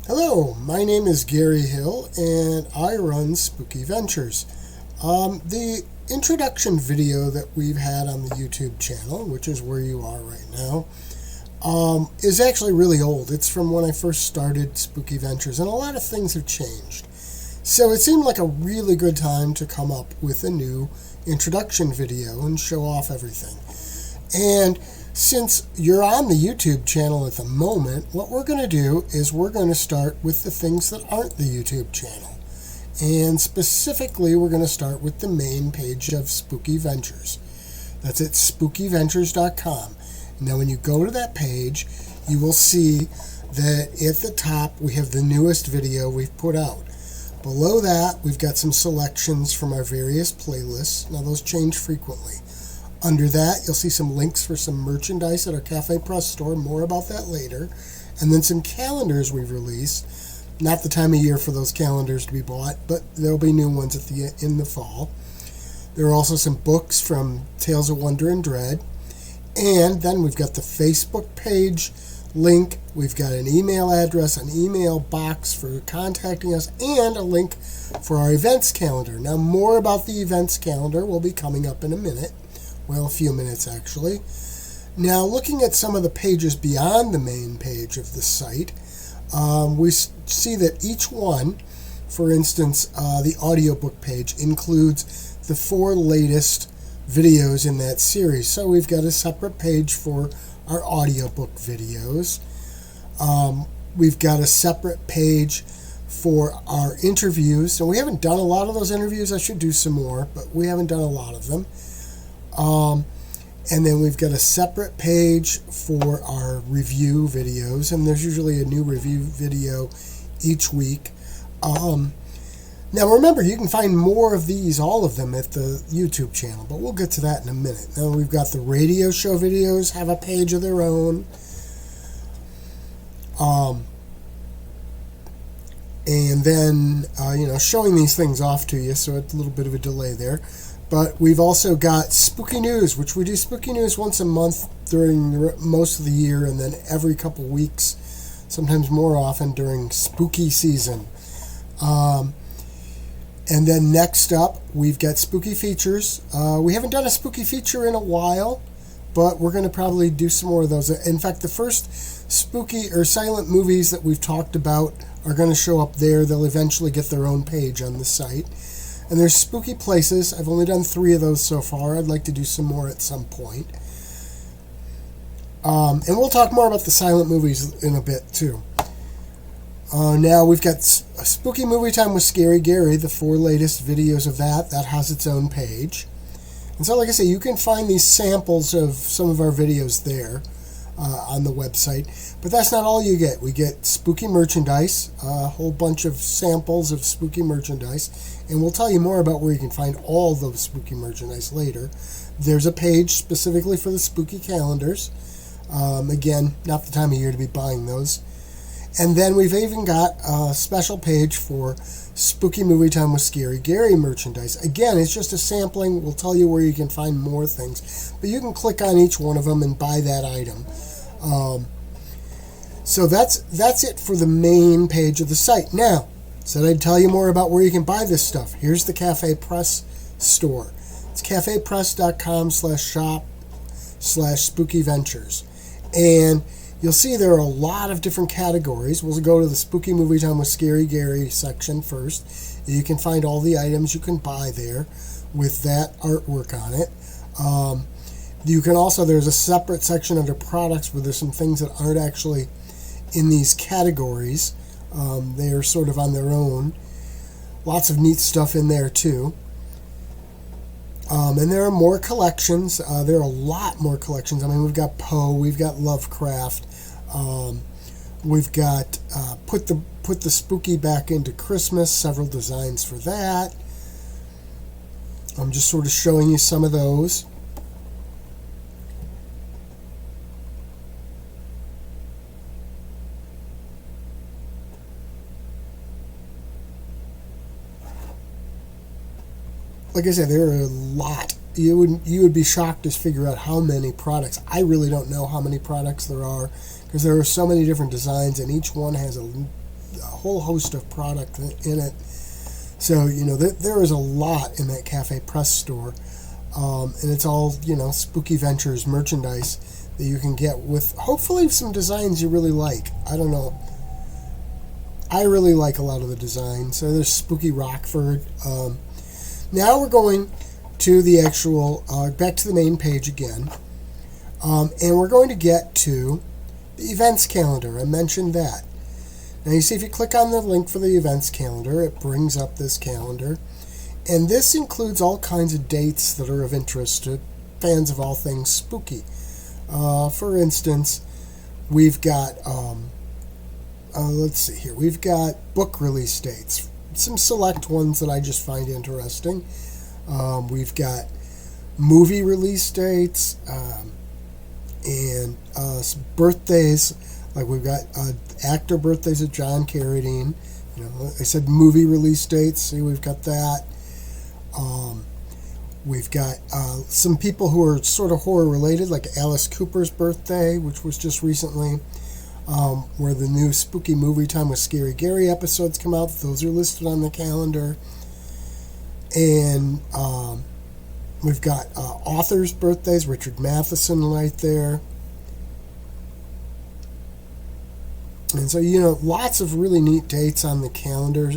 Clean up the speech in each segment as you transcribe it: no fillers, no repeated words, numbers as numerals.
Hello, my name is Gary Hill and I run Spooky Ventures. The introduction video that we've had on the YouTube channel, which is where you are right now, is actually really old. It's from when I first started Spooky Ventures, and a lot of things have changed. So it seemed like a really good time to come up with a new introduction video and show off everything. And since you're on the YouTube channel at the moment, what we're going to do is we're going to start with the things that aren't the YouTube channel. And specifically, we're going to start with the main page of Spooky Ventures. That's at spookyventures.com. Now, when you go to that page, you will see that at the top, we have the newest video we've put out. Below that, we've got some selections from our various playlists. Now, those change frequently. Under that, you'll see some links for some merchandise at our Cafe Press store. More about that later. And then some calendars we've released. Not the time of year for those calendars to be bought, but there'll be new ones in the fall. There are also some books from Tales of Wonder and Dread. And then we've got the Facebook page link. We've got an email address, an email box for contacting us, and a link for our events calendar. Now, more about the events calendar will be coming up in a minute. Well, a few minutes actually. Now, looking at some of the pages beyond the main page of the site, we see that each one, for instance, the audiobook page includes the 4 latest videos in that series. So we've got a separate page for our audiobook videos. We've got a separate page for our interviews. And we haven't done a lot of those interviews. I should do some more, but we haven't done a lot of them. And then we've got a separate page for our review videos, and there's usually a new review video each week. Now remember, you can find more of these, all of them, at the YouTube channel, but we'll get to that in a minute. Now we've got the radio show videos, have a page of their own. And then, showing these things off to you, so it's a little bit of a delay there. But we've also got Spooky News, which we do Spooky News once a month during most of the year, and then every couple weeks, sometimes more often during spooky season. And then next up, we've got Spooky Features. We haven't done a Spooky Feature in a while, but we're going to probably do some more of those. In fact, the first spooky or silent movies that we've talked about are going to show up there. They'll eventually get their own page on the site. And there's Spooky Places. I've only done 3 of those so far. I'd like to do some more at some point. And we'll talk more about the silent movies in a bit, too. Now we've got Spooky Movie Time with Scary Gary, the 4 latest videos of that. That has its own page. And so, like I say, you can find these samples of some of our videos there on the website. But that's not all you get. We get spooky merchandise, a whole bunch of samples of spooky merchandise. And we'll tell you more about where you can find all the spooky merchandise later. There's a page specifically for the spooky calendars. Again, not the time of year to be buying those. And then we've even got a special page for Spooky Movie Time with Scary Gary merchandise. Again, it's just a sampling. We'll tell you where you can find more things. But you can click on each one of them and buy that item. So that's it for the main page of the site. Now, said I'd tell you more about where you can buy this stuff. Here's the Cafe Press store. It's cafepress.com/shop/spookyventures. And you'll see there are a lot of different categories. We'll go to the Spooky Movie Time with Scary Gary section first. You can find all the items you can buy there with that artwork on it. You can also, there's a separate section under products where there's some things that aren't actually in these categories. They are sort of on their own. Lots of neat stuff in there too. And there are more collections. There are a lot more collections. I mean, we've got Poe, we've got Lovecraft, we've got put the spooky back into Christmas. Several designs for that. I'm just sort of showing you some of those. Like I said, there are a lot. You would be shocked to figure out how many products. I really don't know how many products there are because there are so many different designs, and each one has a a whole host of product in it. So, there is a lot in that Cafe Press store. And it's all, Spooky Ventures merchandise that you can get with hopefully some designs you really like. I don't know. I really like a lot of the designs. So there's Spooky Rockford. Now we're going to the actual, back to the main page again. And we're going to get to the events calendar. I mentioned that. Now you see if you click on the link for the events calendar, it brings up this calendar. And this includes all kinds of dates that are of interest to fans of all things spooky. For instance, we've got, let's see here, we've got book release dates. Some select ones that I just find interesting. We've got movie release dates and birthdays. Like we've got actor birthdays of John Carradine. I said movie release dates. See, we've got that. We've got some people who are sort of horror related, like Alice Cooper's birthday, which was just recently, where the new Spooky Movie Time with Scary Gary episodes come out. Those are listed on the calendar. And we've got authors' birthdays, Richard Matheson right there. And so, lots of really neat dates on the calendar.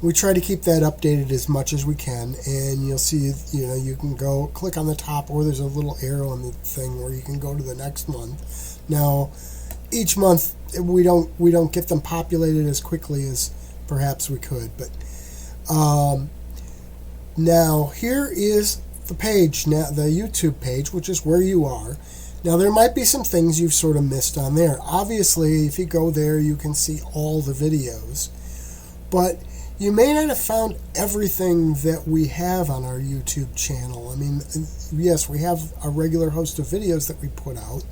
We try to keep that updated as much as we can, and you'll see, you can go click on the top, or there's a little arrow on the thing where you can go to the next month. Now, each month we don't get them populated as quickly as perhaps we could, but now here is the page, now the YouTube page, which is where you are. Now, there might be some things you've sort of missed on there. Obviously, if you go there, you can see all the videos. But you may not have found everything that we have on our YouTube channel. I mean, yes, we have a regular host of videos that we put out.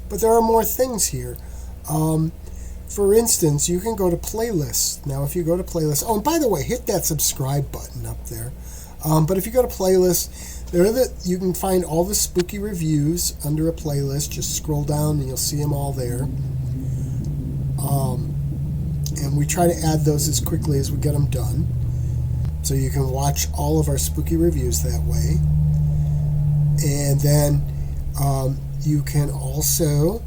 But there are more things here. For instance, you can go to playlists. Now, if you go to playlists... Oh, and by the way, hit that subscribe button up there. But if you go to playlists... you can find all the spooky reviews under a playlist. Just scroll down and you'll see them all there. And we try to add those as quickly as we get them done. So you can watch all of our spooky reviews that way. And then you can also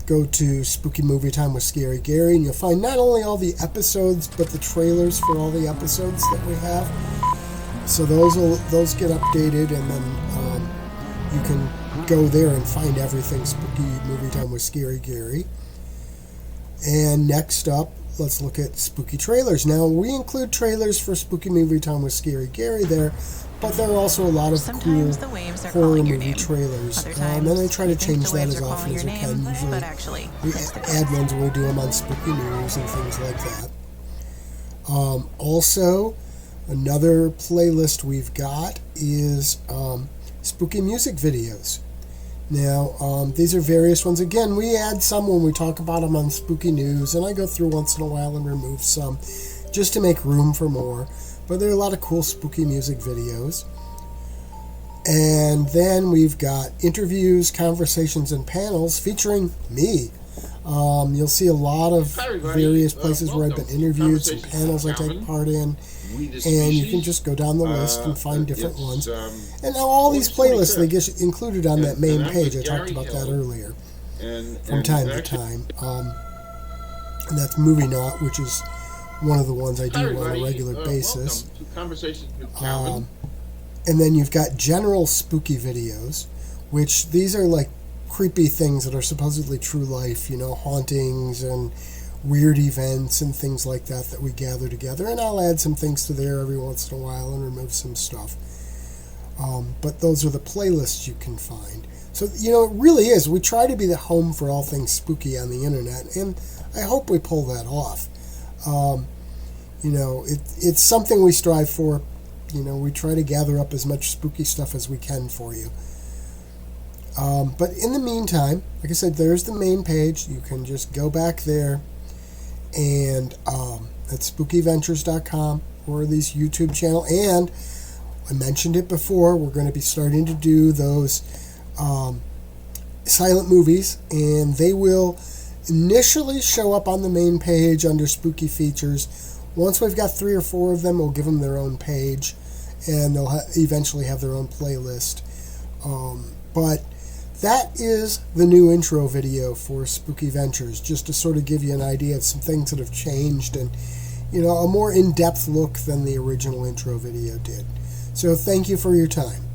go to Spooky Movie Time with Scary Gary, and you'll find not only all the episodes, but the trailers for all the episodes that we have. So those get updated, and then you can go there and find everything Spooky Movie Time with Scary Gary. And next up, let's look at spooky trailers. Now, we include trailers for Spooky Movie Time with Scary Gary there, but there are also a lot of cool horror movie trailers. And I try to change that as often as we can. Usually we add ones when we do them on Spooky News and things like that. Also, another playlist we've got is spooky music videos. Now, these are various ones. Again, we add some when we talk about them on Spooky News, and I go through once in a while and remove some just to make room for more. But there are a lot of cool spooky music videos. And then we've got interviews, conversations, and panels featuring me. You'll see a lot of various places where I've been interviewed, some panels I take part in, and you can just go down the list and find different ones. And now all these playlists, they get included on that main page. I talked about that earlier from time to time. And that's Movie Knot, which is one of the ones I do on a regular basis. And then you've got general spooky videos, which these are like creepy things that are supposedly true life, hauntings and weird events and things like that we gather together. And I'll add some things to there every once in a while and remove some stuff. But those are the playlists you can find. So, it really is. We try to be the home for all things spooky on the internet, and I hope we pull that off. It's something we strive for. We try to gather up as much spooky stuff as we can for you. But in the meantime, like I said, there's the main page. You can just go back there, and that's spookyventures.com or this YouTube channel. And I mentioned it before, we're going to be starting to do those silent movies, and they will initially show up on the main page under Spooky Features. Once we've got 3 or 4 of them, we'll give them their own page, and they'll eventually have their own playlist. But that is the new intro video for Spooky Ventures, just to sort of give you an idea of some things that have changed and, a more in-depth look than the original intro video did. So thank you for your time.